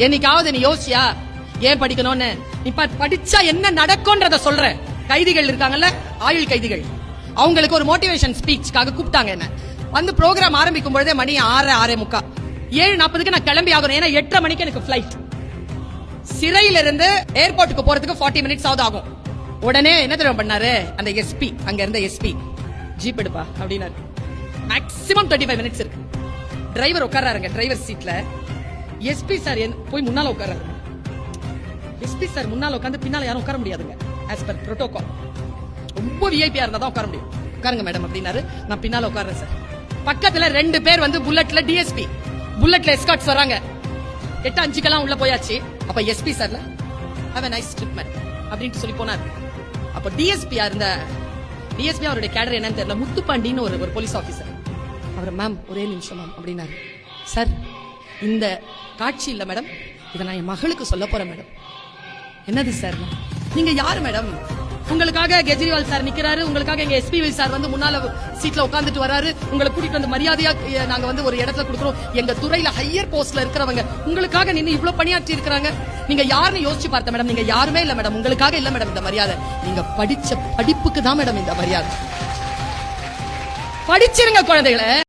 என்னைக்காவது நீ யோசியா ஏன் படிக்கணும்னு? நீ படிச்சா என்ன நடக்கும்ன்றத சொல்ற. கைதிகள் இருக்காங்கல்ல, ஆயுள் கைதிகள், அவங்களுக்கு ஒரு மோட்டிவேஷன் ஸ்பீச்சுக்காக கூப்பிட்டாங்க. என்ன வந்து ப்ரோக்ராம் ஆரம்பிக்கும் பொழுதே மணி 6:45 7:40 நான் கிளம்பி ஆகணும். ஏன்னா 8:30 மணிக்கு எனக்கு பிளைட். சிறையில இருந்து ஏர்போர்ட்டுக்கு போறதுக்கு 40 மினிட்ஸ் ஆகும். உடனே என்ன தெரியும் பண்ணாரு அந்த எஸ்பி, அங்க இருந்த எஸ்பி, ஜீப் எடுப்பா அப்படின்னாரு. மேக்ஸிமம் 25 மினிட்ஸ் இருக்கு. டிரைவர் உட்காராருங்க டிரைவர் சீட்ல. எஸ்பி சார் போய் முன்னால உட்காராரு. எஸ்பி சார் முன்னால உட்காந்து பின்னால யாரும் உட்கார முடியாதுங்க. ஆஸ் பர் புரோட்டோகால் ரொம்ப விஐபியா இருந்தா தான் உட்கார முடியும். உட்காருங்க மேடம் அப்படின்னாரு. நான் பின்னால உட்கார்றேன் சார். பக்கத்துல 2 பேர் வந்து புல்லட்ல டிஎஸ்பி, புல்லட்ல எஸ்கார்ட்ஸ் வராங்க. 8:05 உள்ள போயாச்சு. அப்ப எஸ்பி சார்ல have a nice trip man அப்படினு சொல்லி போனார். அப்ப டிஎஸ்பி அவருடைய கேடர் என்னன்னு தெரியல, முத்துப்பாண்டின்னு ஒரு போலீஸ் ஆபீசர். அவர் மேம் ஒரே நிமிஷம் மேம் அப்படின்னாரு. சார் இந்த காட்சி இல்ல மேடம், இதை நான் என் மகளுக்கு சொல்ல போறேன் மேடம். என்னது சார்? நீங்க யாரு மேடம்? உங்களுக்காக கெஜ்ரிவால் சார் நிக்கிறாரு, உங்களுக்காக எங்க எஸ்பி சார் வந்து முன்னால சீட்ல உட்கார்ந்துட்டு வராரு, உங்களை கூட்டிட்டு வந்து மரியாதையா நாங்க வந்து ஒரு இடத்துல கொடுக்கிறோம். எங்க துறையில ஹையர் போஸ்ட்ல இருக்கிறவங்க உங்களுக்காக நின்னு இவ்வளவு பணியாற்றி இருக்காங்க. நீங்க யாருன்னு யோசிச்சு பார்த்த மேடம்? நீங்க யாருமே இல்ல மேடம், உங்களுக்காக இல்ல மேடம் இந்த மரியாதை. நீங்க படிச்ச படிப்புக்கு தான் மேடம் இந்த மரியாதை. படிச்சிருங்க குழந்தைகளை.